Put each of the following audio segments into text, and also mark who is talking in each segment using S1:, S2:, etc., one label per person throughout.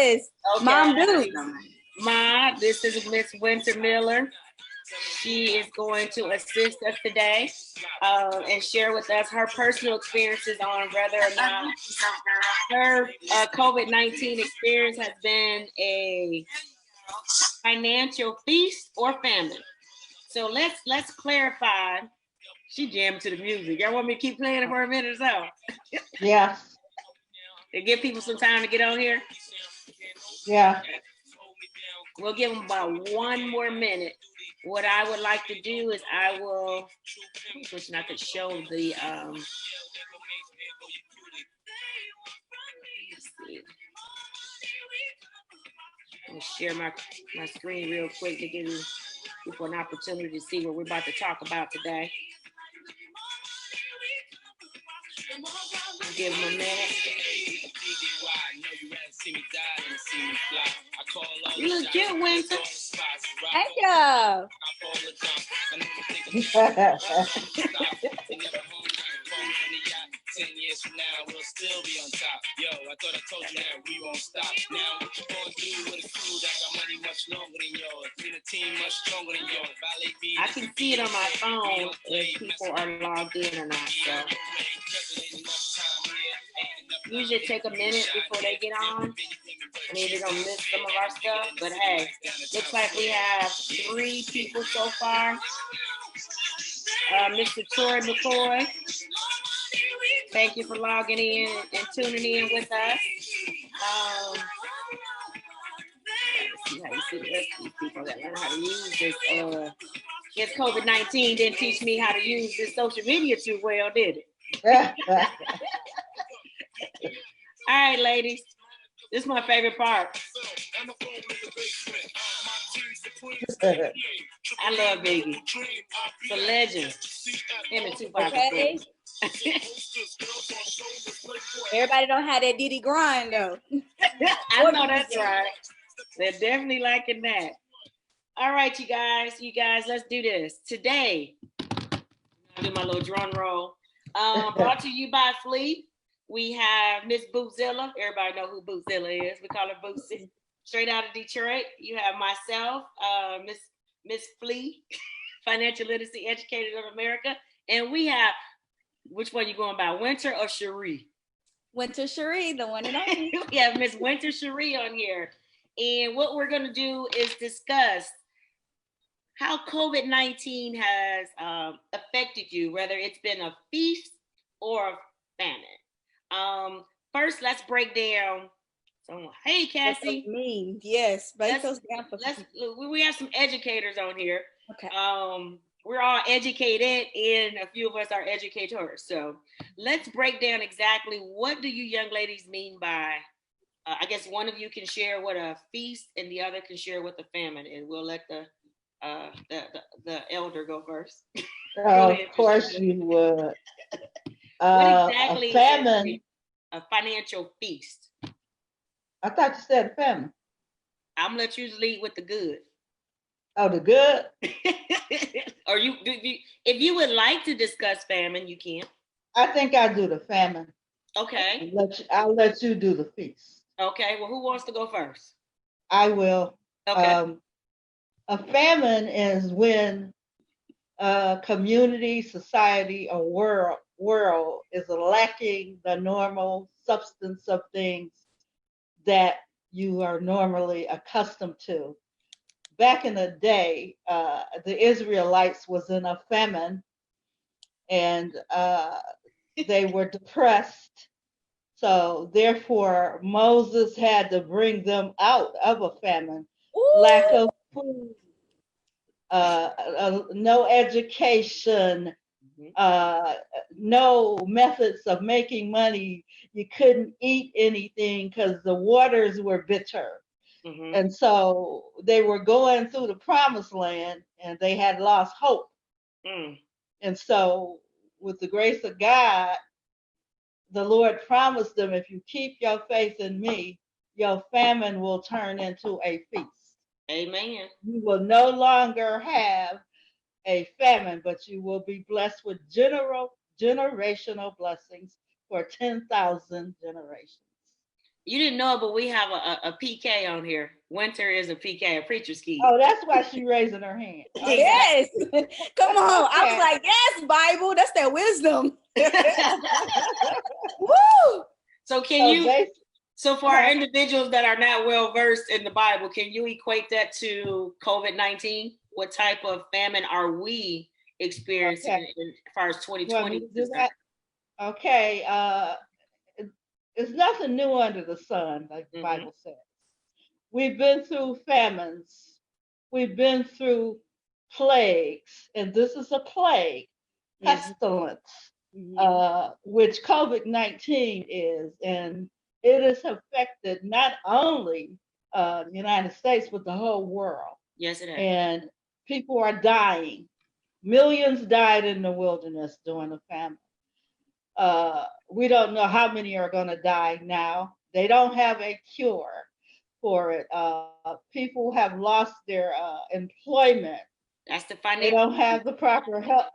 S1: Okay.
S2: Mom do.
S1: Ma, this is Miss Winter Miller. She is going to assist us today and share with us her personal experiences on whether or not her COVID-19 experience has been a financial feast or famine. So let's clarify. She jammed to the music. Y'all want me to keep playing it for a minute or so?
S3: Yeah.
S1: To give people some time to get on here?
S3: Yeah.
S1: We'll give them about 1 more minute. What I would like to do is I will, which I could show the, let me share my screen real quick to give people an opportunity to see what we're about to talk about today. Give them a minute. You look cute, Winter.
S2: Thank you.
S4: 10 years from now, we'll still be on top. Yo, I thought I told you that we won't stop. Now, what you gonna do with a crew that got money much longer than yours? Need a team much stronger than yours.
S1: I can see it on my phone if people are logged in or not. So usually take a minute before they get on. I mean, they're gonna miss some of our stuff, but hey, looks like we have 3 people so far. Mr. Troy McCoy, thank you for logging in and tuning in with us. Let's see how you see the rest of these people that learn how to use this. Yes, COVID-19 didn't teach me how to use this social media too well, did it? All right, ladies. This is my favorite part. I love Biggie. It's a legend. Him and Tupac.
S2: Okay. Everybody don't have that Diddy grind though.
S1: I know that's right. They're definitely liking that. All right, you guys, let's do this. Today, I'll do my little drum roll. Brought to you by Flea. We have Miss Bootzilla. Everybody know who Bootzilla is. We call her Bootsy. Straight out of Detroit. You have myself, Miss Flea, Financial Literacy Educator of America. And we have, which one you going by, Winter or Cherie?
S2: Winter Cherie, the one and only.
S1: We have Miss Winter Cherie on here. And what we're going to do is discuss how COVID-19 has affected you, whether it's been a feast or a famine. First, let's break down. So, hey, Cassie.
S2: Mean, yes. Break those down for
S1: we have some educators on here.
S2: Okay.
S1: We're all educated, and a few of us are educators. So let's break down exactly what do you young ladies mean by. I guess one of you can share what a feast, and the other can share what the famine is. We'll let the elder go first.
S3: Of course you would.
S1: What exactly
S3: a famine?
S1: Is a financial feast?
S3: I thought you said famine.
S1: I'm gonna let you lead with the good.
S3: Oh, the good?
S1: Or if you would like to discuss famine, you can.
S3: I think I'll do the famine.
S1: Okay.
S3: I'll let you do the feast.
S1: Okay. Well, who wants to go first?
S3: I will.
S1: Okay.
S3: A famine is when a community, society, or world is lacking the normal substance of things that you are normally accustomed to. Back in the day, the Israelites was in a famine, and they were depressed. So therefore, Moses had to bring them out of a famine.
S2: Ooh.
S3: Lack of food, no education, no methods of making money. You couldn't eat anything because the waters were bitter. Mm-hmm. And so they were going through the promised land and they had lost hope. Mm. And so with the grace of God, the Lord promised them, if you keep your faith in me, your famine will turn into a feast.
S1: Amen.
S3: You will no longer have a famine, but you will be blessed with generational blessings for 10,000 generations.
S1: You didn't know, but we have a PK on here. Winter is a PK, a preacher's key.
S3: Oh, that's why she's raising her hand. Okay.
S2: Yes. Come on. I was like, yes, Bible. That's that wisdom. Woo!
S1: So so for our individuals that are not well versed in the Bible, can you equate that to COVID-19? What type of famine are we experiencing as far as 2020?
S3: Okay. It's nothing new under the sun, like the Bible says. We've been through famines. We've been through plagues, and this is a plague, pestilence, which COVID-19 is, and it has affected not only the United States, but the whole world.
S1: Yes, it has.
S3: And people are dying. Millions died in the wilderness during the famine. We don't know how many are going to die now. They don't have a cure for it. People have lost their employment.
S1: That's the financial.
S3: They don't have the proper help.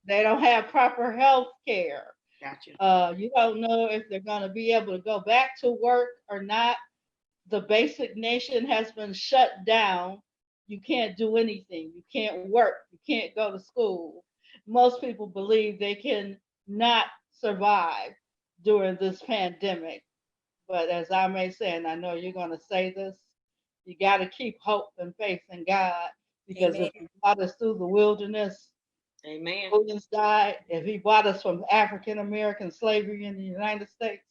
S3: They don't have proper health care.
S1: Gotcha.
S3: You don't know if they're going to be able to go back to work or not. The basic nation has been shut down. You can't do anything. You can't work. You can't go to school. Most people believe they can not survive during this pandemic. But as I may say, and I know you're going to say this, you got to keep hope and faith in God, because if He brought us through the wilderness,
S1: Amen,
S3: millions died. If He brought us from African American slavery in the United States,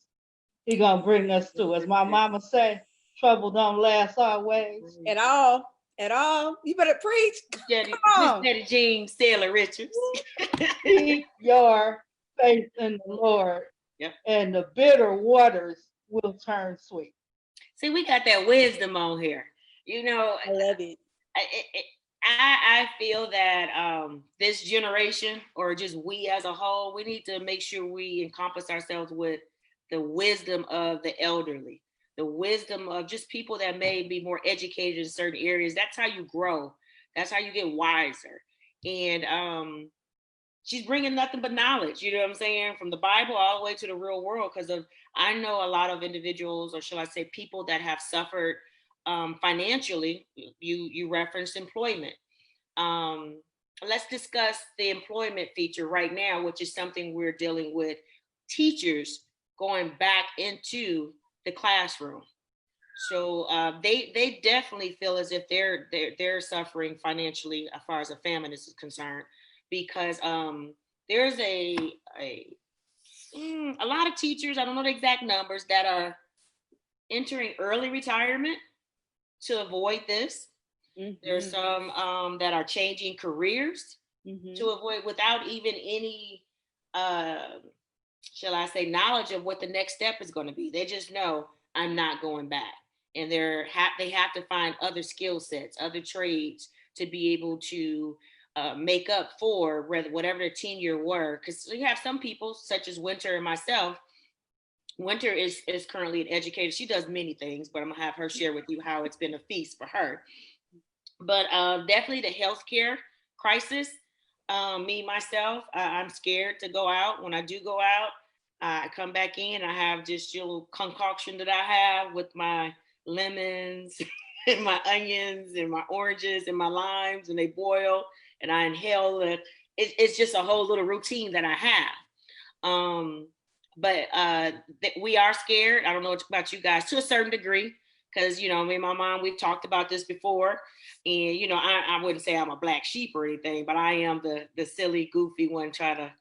S3: He gonna bring us through. As my mama say, trouble don't last always.
S2: At all. At all. You better preach. Come on.
S1: Miss Jean Sailor Richards.
S3: Keep your faith in the Lord, and the bitter waters will turn sweet.
S1: See, we got that wisdom on here. You know,
S2: I love it.
S1: I feel that this generation, or just we as a whole, we need to make sure we encompass ourselves with the wisdom of the elderly, the wisdom of just people that may be more educated in certain areas. That's how you grow. That's how you get wiser. And she's bringing nothing but knowledge, you know what I'm saying, from the Bible all the way to the real world. Because I know a lot of individuals, or shall I say people that have suffered financially. You referenced employment. Let's discuss the employment feature right now, which is something we're dealing with. Teachers going back into the classroom. So they definitely feel as if they're suffering financially as far as a famine is concerned, because there's a lot of teachers, I don't know the exact numbers, that are entering early retirement to avoid this. There's some that are changing careers to avoid, without even any shall I say, knowledge of what the next step is going to be. They just know, I'm not going back. And they have to find other skill sets, other trades to be able to make up for whatever their tenure were. Because you have some people, such as Winter and myself. Winter is currently an educator. She does many things, but I'm going to have her share with you how it's been a feast for her. But definitely the healthcare crisis. Myself, I'm scared to go out. When I do go out, I come back in, I have just your little concoction that I have with my lemons and my onions and my oranges and my limes, and they boil and I inhale it. It's just a whole little routine that I have. But we are scared. I don't know about you guys to a certain degree, because, you know, me and my mom, we've talked about this before. And, you know, I wouldn't say I'm a black sheep or anything, but I am the silly, goofy one, trying to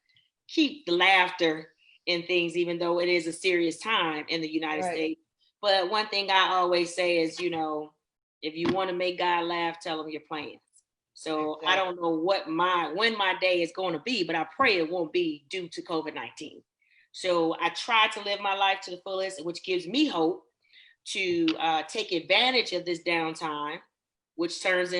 S1: keep the laughter in things, even though it is a serious time in the United States. But one thing I always say is, you know, if you want to make God laugh, tell him your plans. So I don't know when my day is going to be, but I pray it won't be due to COVID-19. So I try to live my life to the fullest, which gives me hope to take advantage of this downtime, which has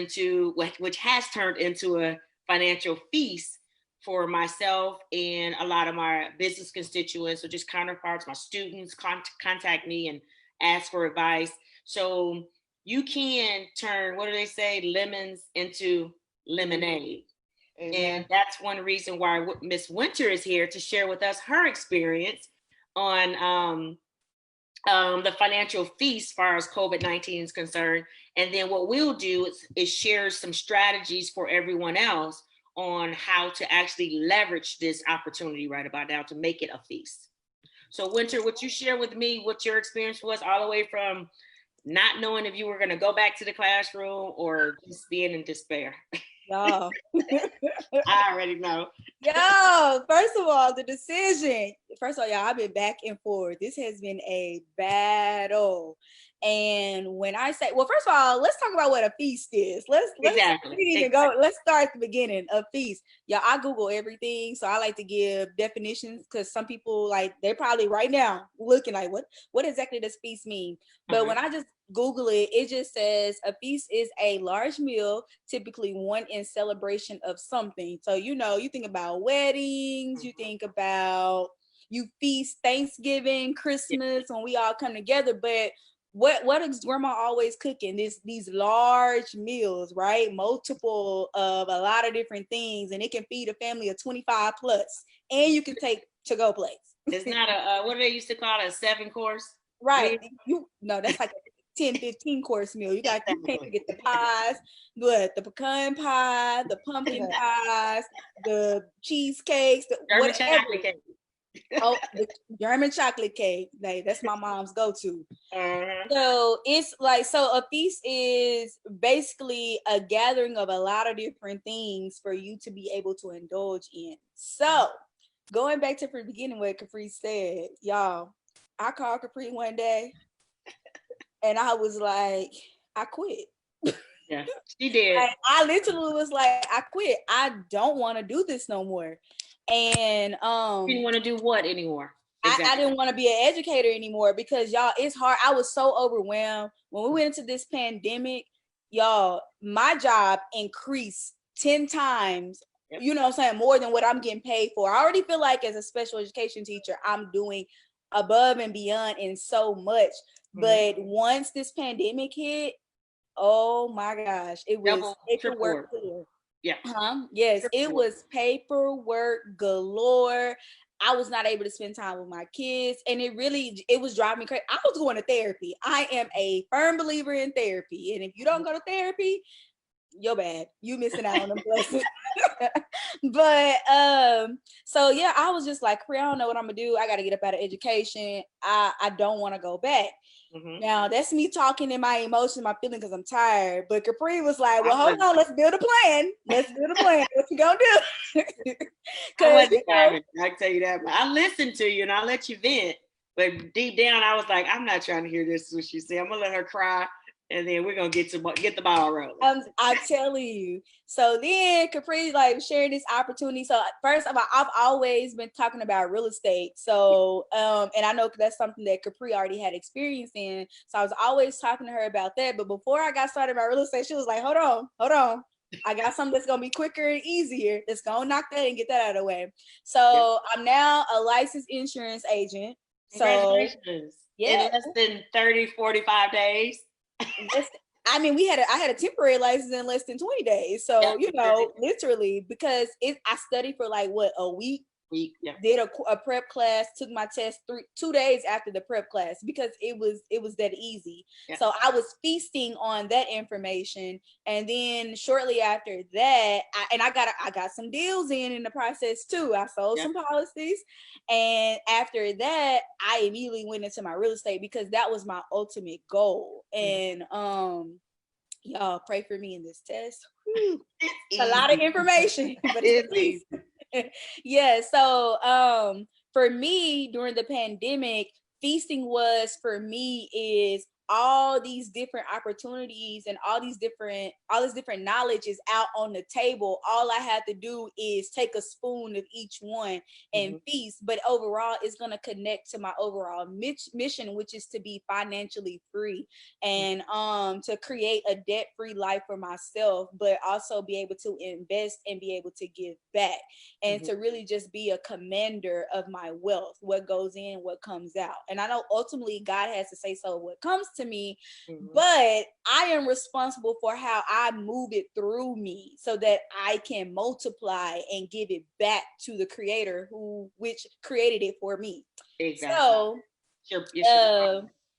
S1: turned into a financial feast for myself and a lot of my business constituents, or just counterparts. My students contact me and ask for advice. So you can turn, what do they say, lemons into lemonade. Amen. And that's one reason why Miss Winter is here to share with us her experience on the financial feast as far as COVID-19 is concerned. And then what we'll do is share some strategies for everyone else on how to actually leverage this opportunity right about now to make it a feast. So Winter, would you share with me what your experience was all the way from not knowing if you were going to go back to the classroom or just being in despair?
S2: Y'all.
S1: I already know.
S2: Yo, first of all, the decision. First of all, y'all, I've been back and forth. This has been a battle. And when I say, well, first of all, let's talk about what a feast is. Let's let's start at the beginning. A feast. Yeah, I Google everything. So I like to give definitions because some people like they're probably right now looking like what exactly does feast mean? But when I just Google it, it just says a feast is a large meal, typically one in celebration of something. So, you know, you think about weddings, you think about you feast Thanksgiving, Christmas, when we all come together. But what is grandma always cooking? These large meals, right? Multiple of a lot of different things, and it can feed a family of 25 plus, and you can take to-go plates.
S1: It's not a what do they used to call it, a 7-course?
S2: Right. That's like a 10, 15 course meal. You can't forget the pies, the pecan pie, the pumpkin pies, the cheesecakes,
S1: German chocolate cake.
S2: Oh, the German chocolate cake. That's my mom's go-to. So it's like, so a feast is basically a gathering of a lot of different things for you to be able to indulge in. So going back to the beginning, what Capri said, y'all, I called Capri one day and I was like, I quit.
S1: Yeah, she did.
S2: Like, I literally was like, I quit. I don't want to do this no more. And
S1: you didn't want to do what anymore?
S2: Exactly. I didn't want to be an educator anymore because y'all, it's hard. I was so overwhelmed when we went into this pandemic. Y'all, my job increased 10 times. Yep. You know what I'm saying? More than what I'm getting paid for. I already feel like as a special education teacher, I'm doing above and beyond in so much. But once this pandemic hit, oh my gosh, it was paperwork galore.
S1: Yeah.
S2: Yes, it was paperwork galore. I was not able to spend time with my kids, and it was driving me crazy. I was going to therapy. I am a firm believer in therapy, and if you don't go to therapy, you're bad. You missing out on them blessings. But so yeah, I was just like, I don't know what I'm gonna do. I got to get up out of education. I don't want to go back. Now that's me talking in my emotions, my feeling, because I'm tired. But Capri was like, "Well, hold on, let's build a plan. Let's build a plan. What you gonna do?"
S1: I can tell you that. But I listened to you and I let you vent. But deep down, I was like, I'm not trying to hear this. What she said. I'm gonna let her cry, and then we're gonna get the ball rolling.
S2: I'm telling you. So then Capri like sharing this opportunity. So first of all, I've always been talking about real estate. So and I know that's something that Capri already had experience in. So I was always talking to her about that. But before I got started about real estate, she was like, hold on. I got something that's gonna be quicker and easier. That's gonna knock that and get that out of the way. So I'm now a licensed insurance agent.
S1: Congratulations. In less than 30, 45 days.
S2: I mean, I had a temporary license in less than 20 days. So, you know, literally, because I studied for like a week. Did a prep class, took my test 2 days after the prep class because it was that easy. So I was feasting on that information, and then shortly after that, I got some deals in the process too. I sold some policies, and after that, I immediately went into my real estate because that was my ultimate goal. And y'all pray for me in this test. It's a lot of information, but it's easy. Yeah, so for me during the pandemic, feasting was for me is all these different opportunities and all this different knowledge is out on the table. All I have to do is take a spoon of each one and feast, but overall it's going to connect to my overall mission, which is to be financially free and to create a debt-free life for myself, but also be able to invest and be able to give back and to really just be a commander of my wealth, what goes in, what comes out. And I know ultimately God has to say so what comes to me, but I am responsible for how I move it through me so that I can multiply and give it back to the creator which created it for me. Exactly. So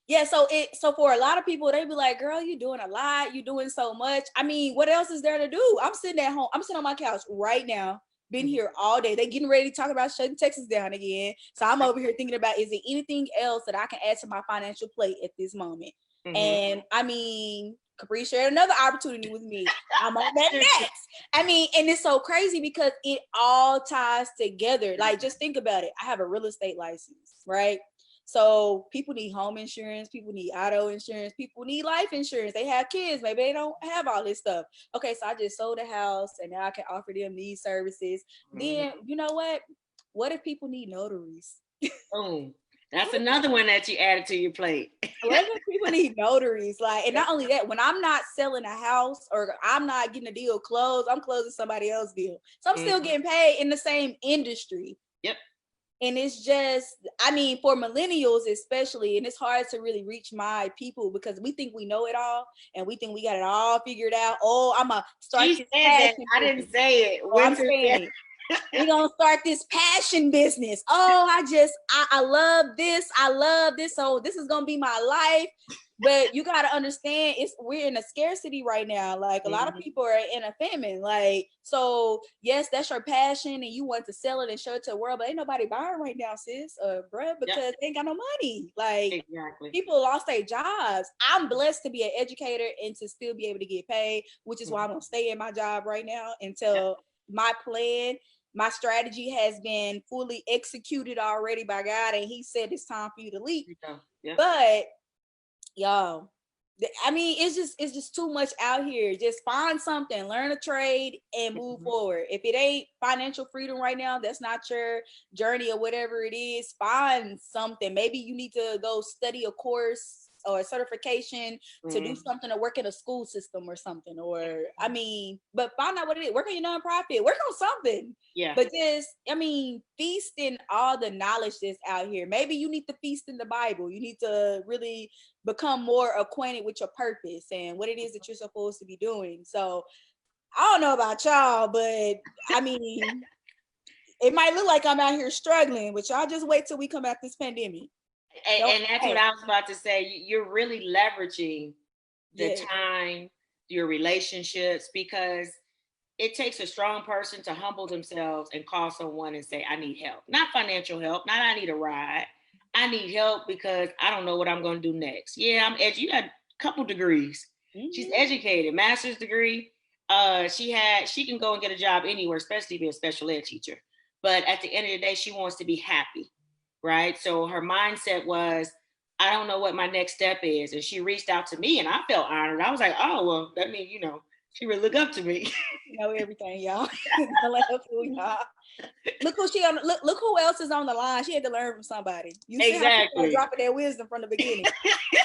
S2: Yeah, so for a lot of people, they be like, girl, you doing a lot, you doing so much. I mean, what else is there to do? I'm sitting at home, I'm sitting on my couch right now, been here all day. They getting ready to talk about shutting Texas down again. So I'm over here thinking about, is there anything else that I can add to my financial plate at this moment? And I mean, Capri shared another opportunity with me. I'm on that next. I mean, and it's so crazy because it all ties together. Like, just think about it. I have a real estate license, right? So people need home insurance, people need auto insurance, people need life insurance. They have kids, maybe they don't have all this stuff. Okay, so I just sold a house and now I can offer them these services. Then you know what? What if people need notaries?
S1: Boom. That's another one that you added to your plate.
S2: What if people need notaries? Like, and not only that, when I'm not selling a house or I'm not getting a deal closed, I'm closing somebody else's deal. So I'm still getting paid in the same industry.
S1: Yep.
S2: And it's just, I mean, for millennials especially, and it's hard to really reach my people because we think we know it all and we think we got it all figured out. Oh, I'm going to start this passion business.
S1: I didn't say it.
S2: I'm saying it. We're going to start this passion business. Oh, I love this. I love this. So this is going to be my life. But you got to understand, we're in a scarcity right now. Like a lot of people are in a famine. Like, so yes, that's your passion and you want to sell it and show it to the world, but ain't nobody buying right now, sis, bruh, because they ain't got no money. Like, people lost their jobs. I'm blessed to be an educator and to still be able to get paid, which is why I'm going to stay in my job right now until my plan, my strategy has been fully executed already by God. And he said, it's time for you to leap. But y'all, I mean, it's just too much out here. Just find something, learn a trade and move forward. If it ain't financial freedom right now, that's not your journey or whatever it is, find something. Maybe you need to go study a course or a certification to do something, or work in a school system or something, or I mean, but find out what it is. Work on your nonprofit, work on something. But just, I mean, feast in all the knowledge that's out here. Maybe you need to feast in the Bible. You need to really become more acquainted with your purpose and what it is that you're supposed to be doing. So I don't know about y'all, but I mean, it might look like I'm out here struggling, but y'all just wait till we come out this pandemic.
S1: And that's what I was about to say. You're really leveraging the time, your relationships, because it takes a strong person to humble themselves and call someone and say, I need help. Not financial help, not I need a ride. I need help because I don't know what I'm going to do next. Yeah, I'm educated. You got a couple degrees. She's educated, master's degree. She can go and get a job anywhere, especially being a special ed teacher. But at the end of the day, she wants to be happy. Right. So her mindset was, I don't know what my next step is. And she reached out to me and I felt honored. I was like, oh, well, that means, she would look up to me.
S2: You know everything, y'all. Look who look who else is on the line. She had to learn from somebody. You see how people are dropping their wisdom from the beginning.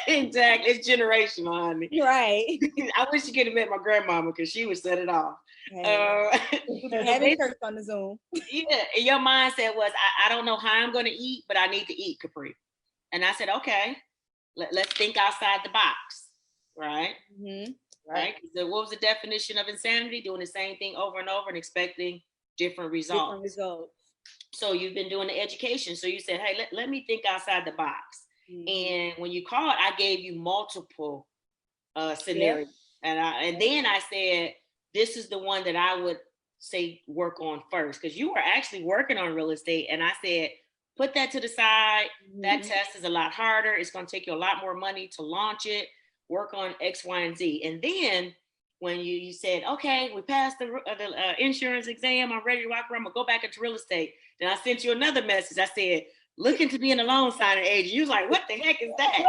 S1: Exactly. It's generational, honey.
S2: Right.
S1: I wish you could have met my grandmama because she would set it off.
S2: Having church on the Zoom.
S1: Yeah. And your mindset was, I don't know how I'm going to eat, but I need to eat, Capri. And I said, okay, let's think outside the box. Right. Right. So what was the definition of insanity? Doing the same thing over and over and expecting different results. So you've been doing the education. So you said, hey, let me think outside the box. And when you called, I gave you multiple scenarios. And then I said, this is the one that I would say work on first, because you were actually working on real estate. And I said, put that to the side. That test is a lot harder. It's going to take you a lot more money to launch it. Work on X, Y, and Z. And then when you said, okay, we passed the insurance exam, I'm ready to rock around, I'm gonna go back into real estate. Then I sent you another message. I said, looking to be an loan signing agent. You was like, what the heck is that?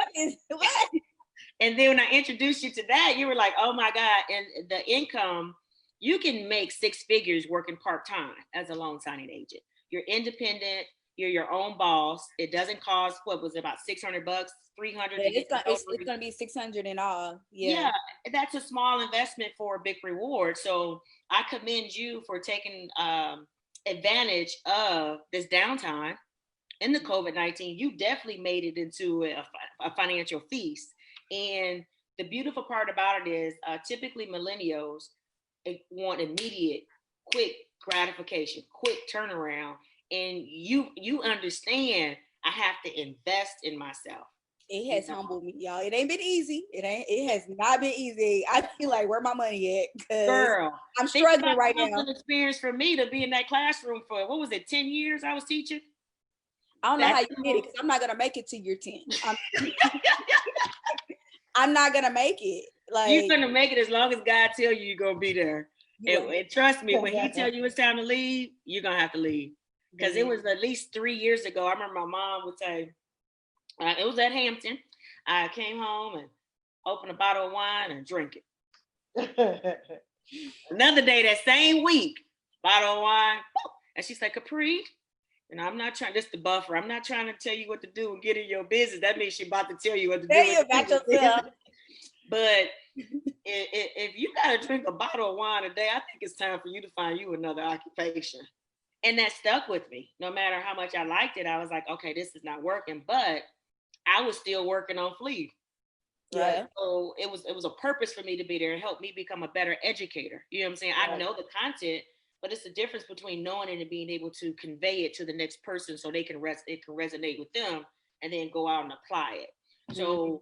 S1: What? And then when I introduced you to that, you were like, oh my God. And the income, you can make 6 figures working part-time as a loan signing agent. You're independent. You're your own boss. It doesn't cost, what was it, about $600, $300?
S2: It's going to be $600 in all. Yeah,
S1: that's a small investment for a big reward. So I commend you for taking advantage of this downtime in the COVID-19. You definitely made it into a financial feast. And the beautiful part about it is typically millennials want immediate, quick gratification, quick turnaround. And you understand I have to invest in myself.
S2: It has humbled me, y'all. It ain't been easy. It has not been easy. I feel like, where my money at?
S1: Girl,
S2: I'm struggling right now.
S1: Experience for me to be in that classroom for, what was it, 10 years I was teaching?
S2: I don't know how you did it, because I'm not gonna make it to year 10. I'm not gonna make it. Like,
S1: you're gonna make it as long as God tell you you're gonna be there. And trust me, when He tell you it's time to leave, you're gonna have to leave. Because it was at least 3 years ago. I remember my mom would say, it was at Hampton. I came home and opened a bottle of wine and drink it. Another day, that same week, bottle of wine, and she said, Capri, and I'm not trying, this is the buffer, I'm not trying to tell you what to do and get in your business. That means she's about to tell you what to do. But if you got to drink a bottle of wine a day, I think it's time for you to find you another occupation. And that stuck with me. No matter how much I liked it, I was like, okay, this is not working. But I was still working on Flee. Right. Yeah. So it was a purpose for me to be there and help me become a better educator. You know what I'm saying? Right. I know the content, but it's the difference between knowing it and being able to convey it to the next person so it can resonate with them and then go out and apply it. Mm-hmm. So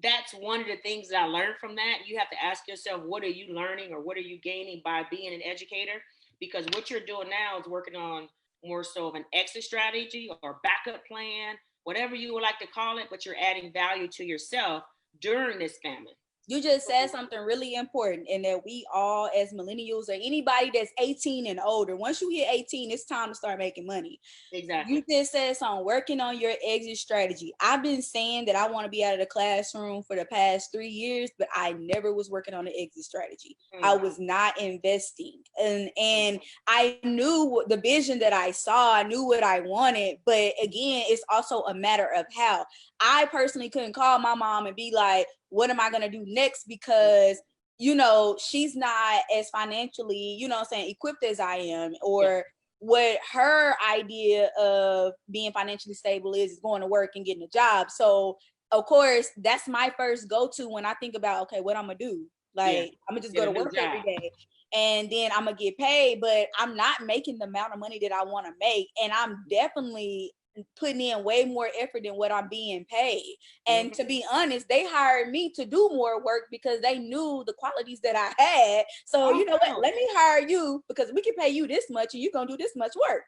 S1: that's one of the things that I learned from that. You have to ask yourself, what are you learning or what are you gaining by being an educator? Because what you're doing now is working on more so of an exit strategy or backup plan, whatever you would like to call it, but you're adding value to yourself during this famine.
S2: You just said something really important, and that we all, as millennials or anybody that's 18 and older, once you hit 18, it's time to start making money.
S1: Exactly.
S2: You just said something, working on your exit strategy. I've been saying that I want to be out of the classroom for the past 3 years, but I never was working on the exit strategy. Mm-hmm. I was not investing. And I knew the vision that I saw, I knew what I wanted, but again, it's also a matter of how. I personally couldn't call my mom and be like, what am I going to do next? Because, you know, she's not as financially, you know what I'm saying, equipped as I am, or what her idea of being financially stable is going to work and getting a job. So, of course, that's my first go-to when I think about, okay, what I'm going to do. Like, I'm going to just go to work every day. And then I'm going to get paid, but I'm not making the amount of money that I want to make. And I'm definitely putting in way more effort than what I'm being paid. And to be honest, they hired me to do more work because they knew the qualities that I had. So you know what? Let me hire you because we can pay you this much and you're gonna do this much work.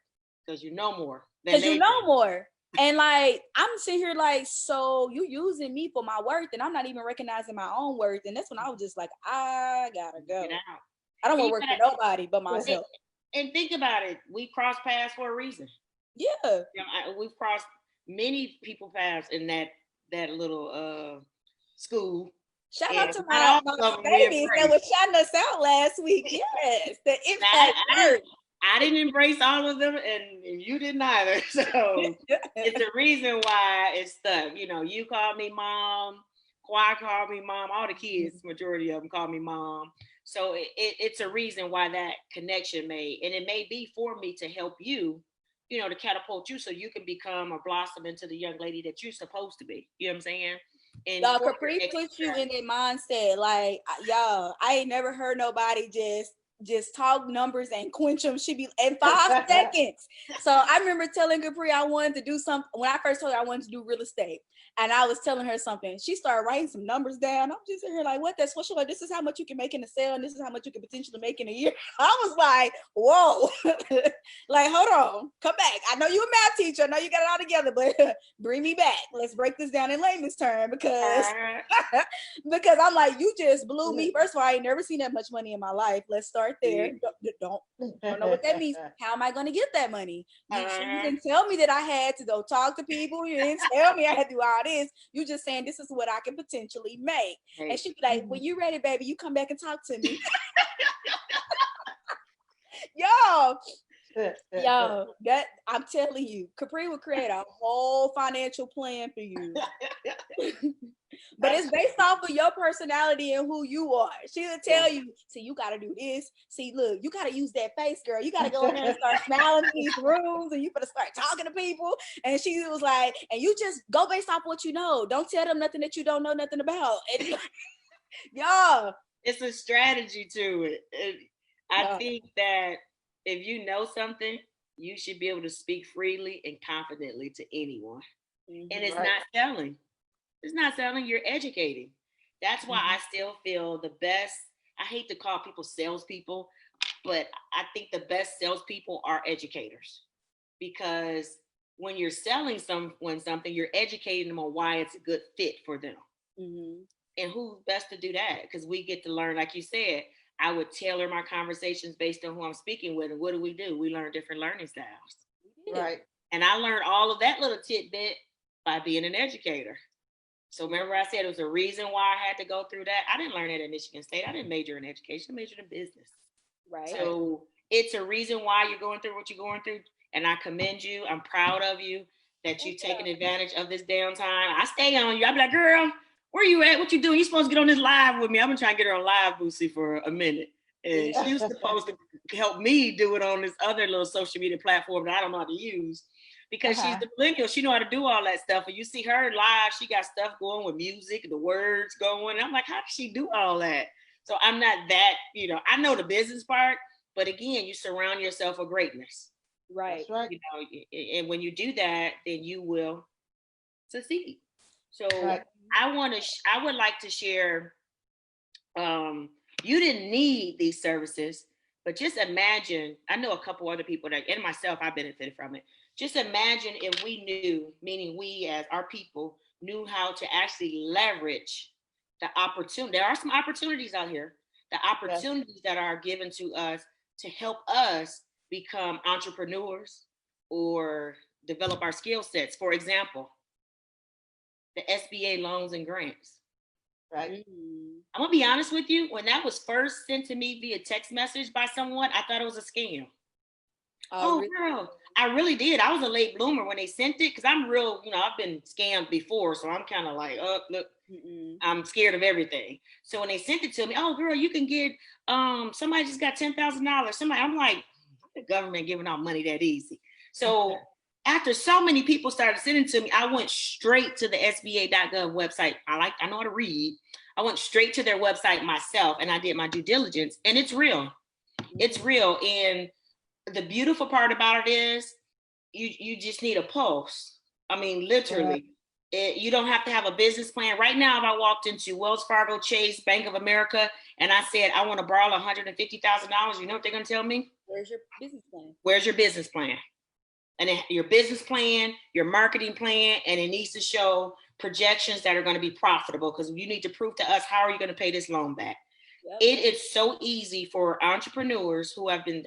S1: Because you know more.
S2: Because you know more. And like, I'm sitting here like, so you using me for my worth and I'm not even recognizing my own worth. And that's when I was just like, I gotta go. I don't want to work for nobody but myself.
S1: And think about it. We cross paths for a reason.
S2: Yeah,
S1: you know, we've crossed many people paths in that little school.
S2: Shout out to my babies that was shouting us out last week. Yes, the impact.
S1: I didn't embrace all of them, and you didn't either. So it's a reason why it's stuck. You know, you called me mom, Kwai called me mom, all the kids, majority of them called me mom. So it's a reason why that connection made, and it may be for me to help you. You know, to catapult you so you can become or blossom into the young lady that you're supposed to be. You know what I'm saying? And
S2: y'all, Capri puts you in that mindset. Like, y'all, I ain't never heard nobody just talk numbers and quench them. She be in 5 seconds. So I remember telling Capri I wanted to do something. When I first told her I wanted to do real estate, and I was telling her something, she started writing some numbers down. I'm just here like, what? That's what she's like. This is how much you can make in a sale, and this is how much you can potentially make in a year. I was like, whoa, like, hold on, come back. I know you're a math teacher. I know you got it all together, but bring me back. Let's break this down in layman's term because I'm like, you just blew me. First of all, I ain't never seen that much money in my life. Let's start there. Don't know what that means. How am I going to get that money? You didn't tell me that I had to go talk to people. You didn't tell me I had to do all this. You just saying this is what I can potentially make. Hey. And she'd be like, when you ready, baby, you come back and talk to me. Yo, that I'm telling you, Capri will create a whole financial plan for you. But it's based off of your personality and who you are. She'll tell you, see, you got to do this. See, look, you got to use that face, girl. You got to go in there and start smiling in these rooms and you got to start talking to people. And she was like, and you just go based off what you know. Don't tell them nothing that you don't know nothing about. And, y'all.
S1: It's a strategy to it. I think that if you know something you should be able to speak freely and confidently to anyone. And it's
S3: Right.
S1: not selling. It's not selling, you're educating. That's why I still feel the best. I hate to call people salespeople, but I think the best salespeople are educators, because when you're selling someone something, you're educating them on why it's a good fit for them. And who's best to do that? Because we get to learn, like you said, I would tailor my conversations based on who I'm speaking with. And what do? We learn different learning styles.
S3: Right.
S1: And I learned all of that little tidbit by being an educator. So remember I said it was a reason why I had to go through that. I didn't learn that at Michigan State. I didn't major in education. I majored in business.
S2: Right.
S1: So it's a reason why you're going through what you're going through. And I commend you. I'm proud of you that you've taken advantage of this downtime. I stay on you. I'll be like, girl, where you at? What you doing? You supposed to get on this live with me. I've been trying to get her on live, Boosie, for a minute. And she was supposed to help me do it on this other little social media platform that I don't know how to use. Because she's the millennial, she know how to do all that stuff. And you see her live, she got stuff going with music, the words going. And I'm like, how does she do all that? So I'm not that, I know the business part, but again, you surround yourself with greatness.
S2: Right.
S3: That's right.
S1: And when you do that, then you will succeed. So I would like to share, you didn't need these services, but just imagine, I know a couple other people that, and myself, I benefited from it. Just imagine if we knew, meaning we as our people, knew how to actually leverage the opportunity. There are some opportunities out here, the opportunities that are given to us to help us become entrepreneurs or develop our skill sets. For example, the SBA loans and grants.
S3: Right.
S1: I'm gonna be honest with you. When that was first sent to me via text message by someone, I thought it was a scam. Oh, really? Girl, I really did. I was a late bloomer when they sent it because I'm real, I've been scammed before. So I'm kind of like, oh, look, I'm scared of everything. So when they sent it to me, oh, girl, you can get, somebody just got $10,000. Somebody, I'm like, the government giving out money that easy. So after so many people started sending to me, I went straight to the SBA.gov website. I know how to read. I went straight to their website myself and I did my due diligence, and it's real. It's real. And the beautiful part about it is you just need a pulse. I mean, literally, you don't have to have a business plan. Right now, if I walked into Wells Fargo, Chase, Bank of America, and I said, I want to borrow $150,000, you know what they're going to tell me?
S2: Where's your business plan?
S1: Where's your business plan? And your business plan, your marketing plan, and it needs to show projections that are going to be profitable, because you need to prove to us, how are you going to pay this loan back? Yep. It is so easy for entrepreneurs who have been,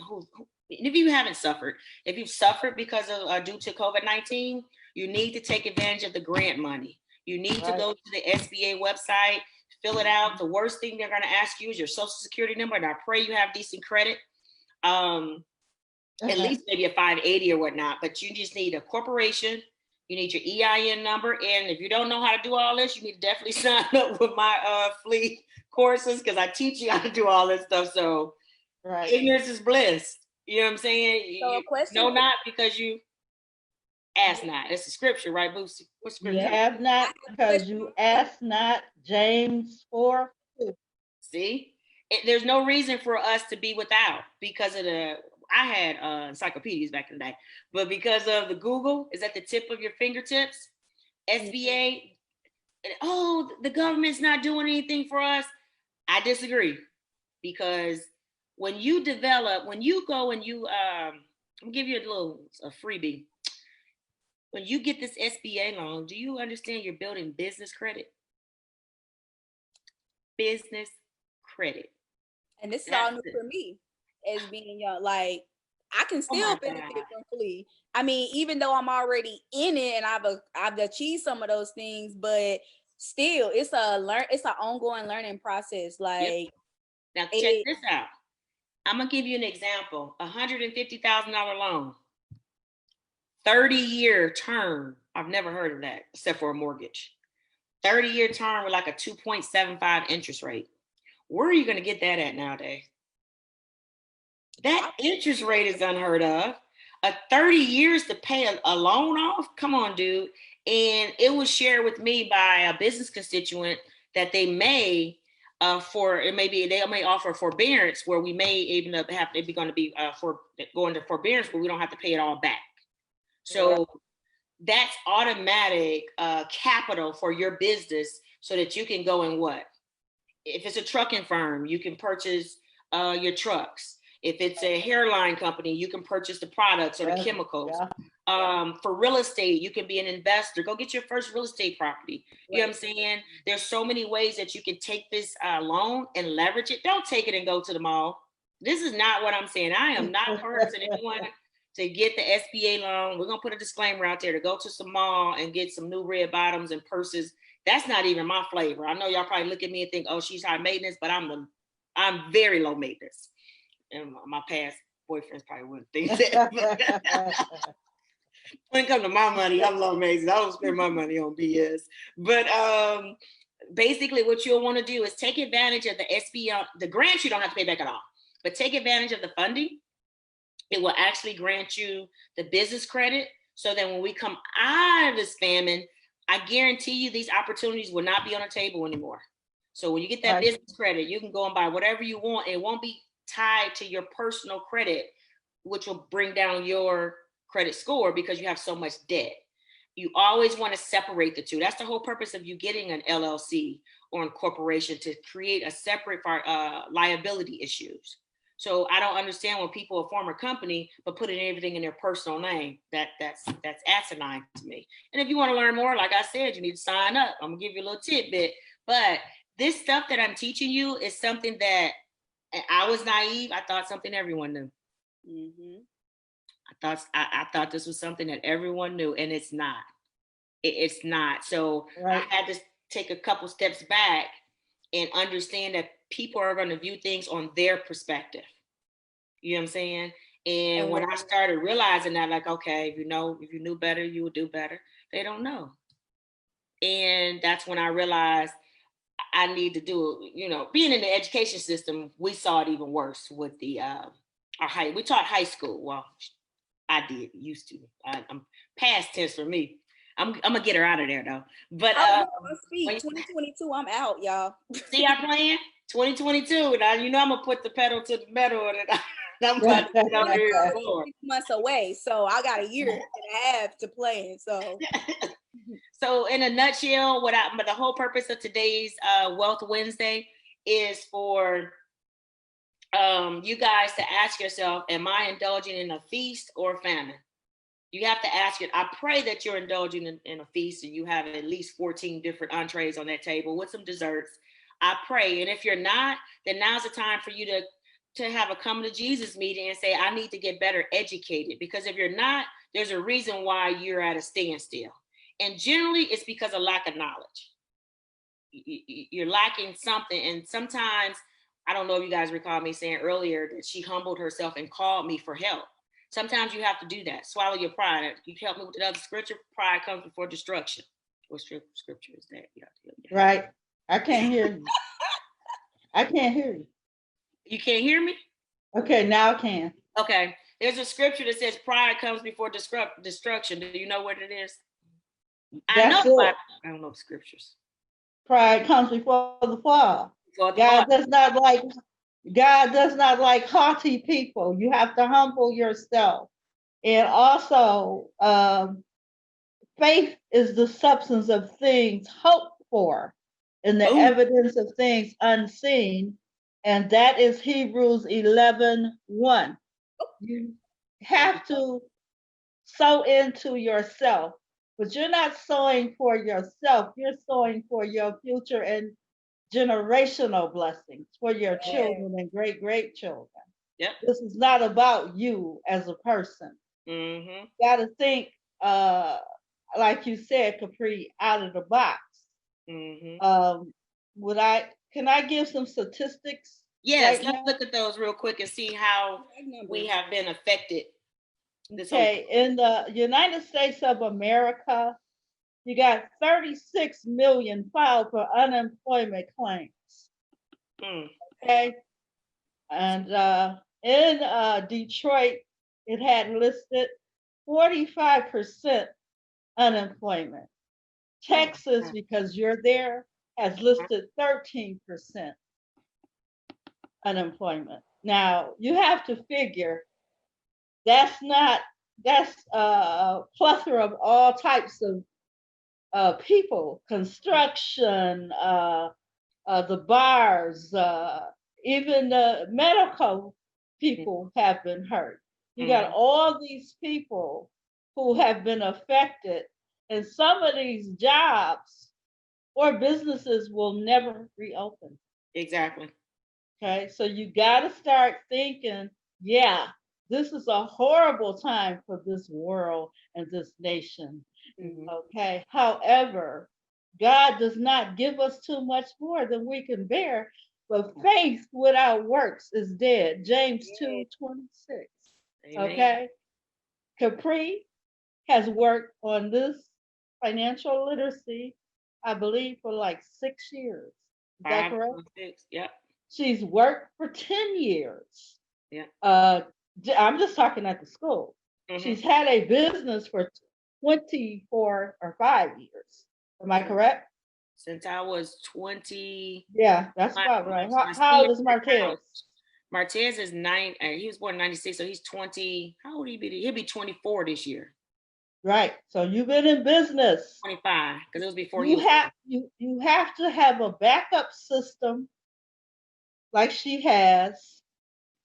S1: if you haven't suffered, if you've suffered because of due to COVID-19, you need to take advantage of the grant money. You need to go to the SBA website, fill it out. The worst thing they're going to ask you is your social security number. And I pray you have decent credit. At least maybe a 580 or whatnot, but you just need a corporation. You need your EIN number. And if you don't know how to do all this, you need to definitely sign up with my free courses, because I teach you how to do all this stuff. So ignorance is bliss. You know what I'm saying?
S2: So
S1: no, not because you ask not. It's a scripture, right, Boosie? What scripture?
S3: You have not because you ask not. James 4.
S1: See? There's no reason for us to be without, because of I had encyclopedias back in the day, but because of the Google is at the tip of your fingertips, SBA, the government's not doing anything for us. I disagree, because when you go and you, I'll give you a freebie. When you get this SBA loan, do you understand you're building business credit? Business credit.
S2: And this is all new for me as being young. Like, I can still benefit from FLE. I mean, even though I'm already in it and I've achieved some of those things, but still, it's an ongoing learning process. Like,
S1: now check this out. I'm gonna give you an example. $150,000 loan, 30-year term. I've never heard of that except for a mortgage. 30-year term with like a 2.75 interest rate. Where are you going to get that at nowadays? That interest rate is unheard of. 30 years to pay a loan off? Come on, dude. And it was shared with me by a business constituent that they may for it, maybe they may offer forbearance where we may even have to be going to be for going to forbearance where we don't have to pay it all back. So that's automatic capital for your business so that you can go and what? If it's a trucking firm, you can purchase your trucks. If it's a hairline company, you can purchase the products or the chemicals. For real estate, you can be an investor. Go get your first real estate property. You know what I'm saying? There's so many ways that you can take this loan and leverage it. Don't take it and go to the mall. This is not what I'm saying. I am not coercing anyone to get the SBA loan. We're going to put a disclaimer out there to go to some mall and get some new red bottoms and purses. That's not even my flavor. I know y'all probably look at me and think, oh, she's high maintenance, but I'm very low maintenance. And my past boyfriends probably wouldn't think that. When it comes to my money, I'm low maintenance. I don't spend my money on BS. But basically what you'll want to do is take advantage of the SBA, the grants you don't have to pay back at all, but take advantage of the funding. It will actually grant you the business credit so that when we come out of this famine, I guarantee you these opportunities will not be on the table anymore. So when you get that business credit, you can go and buy whatever you want. It won't be tied to your personal credit, which will bring down your credit score because you have so much debt. You always want to separate the two. That's the whole purpose of you getting an LLC or a corporation, to create a separate liability issues. So I don't understand when people form a company but putting everything in their personal name. That's asinine to me. And if you want to learn more, like I said, you need to sign up. I'm gonna give you a little tidbit. But this stuff that I'm teaching you is something that I was naive. I thought something everyone knew. Mm-hmm. I thought this was something that everyone knew, and it's not. It's not. So I had to take a couple steps back and understand that people are going to view things on their perspective. You know what I'm saying? And when I started realizing that, like, okay, if you knew better, you would do better. They don't know. And that's when I realized I need to do, being in the education system, we saw it even worse with we taught high school. Well, I did, used to. I'm past tense for me. I'm gonna get her out of there though. But
S2: 2022, I'm out, y'all.
S1: See, I'm playing 2022. Now I'm gonna put the pedal to the metal, and I'm about to get out here.
S2: 6 months away, so I got a year and a half to plan.
S1: So in a nutshell, but the whole purpose of today's Wealth Wednesday is for you guys to ask yourself, am I indulging in a feast or famine? You have to ask it. I pray that you're indulging in a feast and you have at least 14 different entrees on that table with some desserts. I pray. And if you're not, then now's the time for you to have a come to Jesus meeting and say, I need to get better educated. Because if you're not, there's a reason why you're at a standstill. And generally it's because of lack of knowledge. You're lacking something. And sometimes, I don't know if you guys recall me saying earlier that she humbled herself and called me for help. Sometimes you have to do that. Swallow your pride. You help me with another scripture. Pride comes before destruction. What scripture is that?
S3: Right. I can't hear you. I can't hear you.
S1: You can't hear me?
S3: Okay, now I can.
S1: Okay. There's a scripture that says pride comes before destruction. Do you know what it is? I don't know the scriptures.
S3: Pride comes before the fall. God does not like haughty people. You have to humble yourself. And also, faith is the substance of things hoped for and the evidence of things unseen. And that is Hebrews 11:1. You have to sow into yourself, but you're not sowing for yourself. You're sowing for your future and generational blessings for your children and great children.
S1: Yep.
S3: This is not about you as a person.
S1: Mm-hmm.
S3: You got to think, like you said, Capri, out of the box.
S1: Mm-hmm.
S3: Can I give some statistics?
S1: Yes, let's look at those real quick and see how we have been affected.
S3: In the United States of America, you got 36 million filed for unemployment claims. Okay. And in Detroit, it had listed 45% unemployment. Texas, because you're there, has listed 13%. unemployment. Now you have to figure that's a plethora of all types of people, construction, the bars, even the medical people have been hurt. You got all these people who have been affected, and some of these jobs or businesses will never reopen.
S1: Exactly.
S3: Okay, so you got to start thinking, yeah, this is a horrible time for this world and this nation. Okay, however, God does not give us too much more than we can bear, but faith without works is dead. James 2:26. Okay, Capri has worked on this financial literacy, I believe, for like 6 years. Is that correct?
S1: 6, yep.
S3: She's worked for 10 years.
S1: Yeah.
S3: I'm just talking at the school. She's had a business for 24 or 5 years. Am I correct?
S1: Since I was 20.
S3: Yeah, that's about right. How old is Martez?
S1: Martez is 9. He was born in 96, so he's 20. How old he be? He'll be 24 this year.
S3: Right. So you've been in business.
S1: 25, because it was before
S3: you have to have a backup system like she has,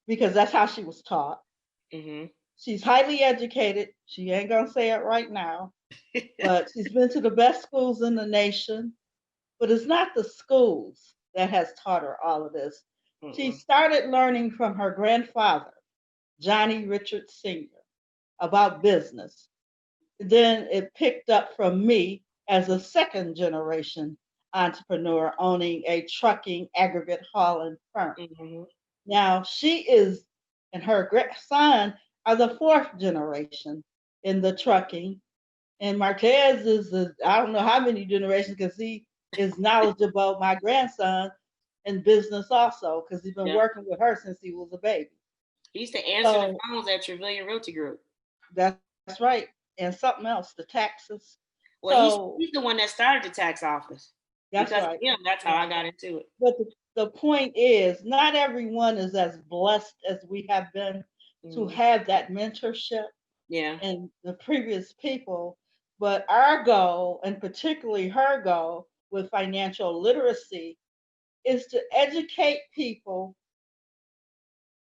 S3: because that's how she was taught. She's highly educated. She ain't gonna say it right now, but she's been to the best schools in the nation. But it's not the schools that has taught her all of this. She started learning from her grandfather, Johnny Richards Sr., about business. Then it picked up from me as a second generation entrepreneur owning a trucking aggregate hauling firm. Now she and her son are the fourth generation in the trucking. And Martez is, I don't know how many generations, because he is knowledgeable about my grandson in business also, because he's been working with her since he was a baby.
S1: He used to answer the phones at Trevelyan Realty Group.
S3: That's right. And something else, the taxes.
S1: Well, so, he's the one that started the tax office.
S3: That's right.
S1: Yeah, that's how I got into it.
S3: But the point is, not everyone is as blessed as we have been to have that mentorship. And the previous people. But our goal, and particularly her goal with financial literacy, is to educate people.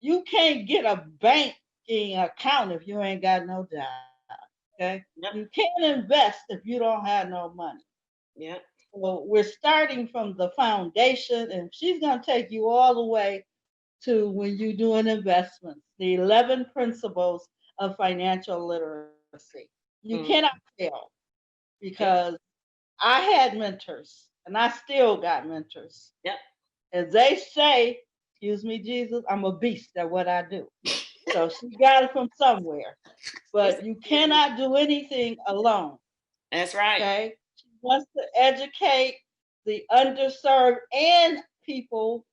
S3: You can't get a banking account if you ain't got no job. Okay? You can't invest if you don't have no money. So we're starting from the foundation, and she's going to take you all the way to when you're doing investments, the 11 principles of financial literacy. You cannot fail, because I had mentors, and I still got mentors. And they say, excuse me, Jesus, I'm a beast at what I do. So she got it from somewhere. But you cannot do anything alone.
S1: That's right.
S3: Okay? She wants to educate the underserved and people.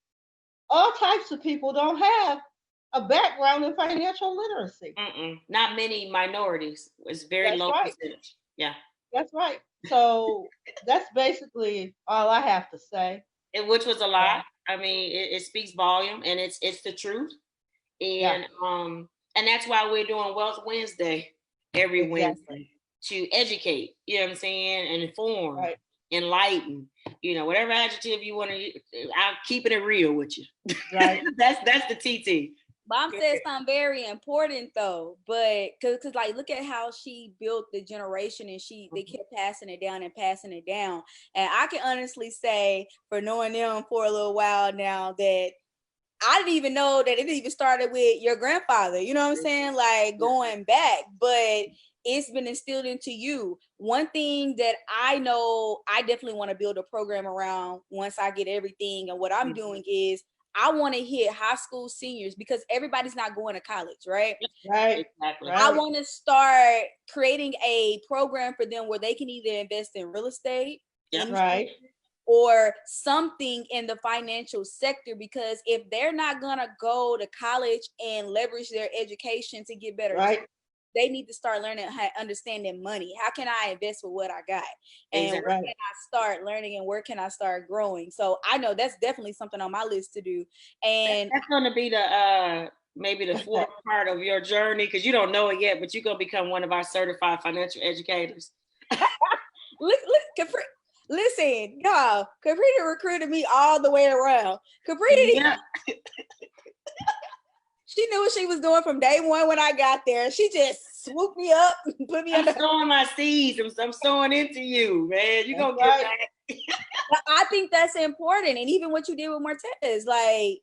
S3: All types of people don't have a background in financial literacy.
S1: Not many minorities. It's very low percentage. Yeah.
S3: That's right. So that's basically all I have to say.
S1: Which was a lot. I mean, it speaks volume, and it's the truth. And and that's why we're doing Wealth Wednesday every Wednesday, to educate. You know what I'm saying? And inform, enlighten. You know, whatever adjective you want to. I'm keeping it real with you.
S3: Right.
S1: that's the TT.
S2: Mom said something very important though, but because like look at how she built the generation, and they kept passing it down and passing it down. And I can honestly say, for knowing them for a little while now, that I didn't even know that it even started with your grandfather. You know what I'm saying? Like going back, but it's been instilled into you. One thing that I know I definitely want to build a program around once I get everything, and what I'm doing is I want to hit high school seniors, because everybody's not going to college, right?
S3: Right.
S1: Exactly.
S2: I want to start creating a program for them where they can either invest in real estate, or something in the financial sector, because if they're not gonna go to college and leverage their education to get better, they need to start learning how understanding money. How can I invest with what I got? And where can I start learning and where can I start growing? So I know that's definitely something on my list to do. And
S1: that's going to be the maybe the fourth part of your journey, because you don't know it yet, but you're going to become one of our certified financial educators.
S2: Listen, y'all, Caprina recruited me all the way around. Caprina, she knew what she was doing from day one when I got there. She just swooped me up and put me
S1: I'm sowing my seeds. I'm sowing into you, man. You're going to get back.
S2: But I think that's important. And even what you did with Martez, like,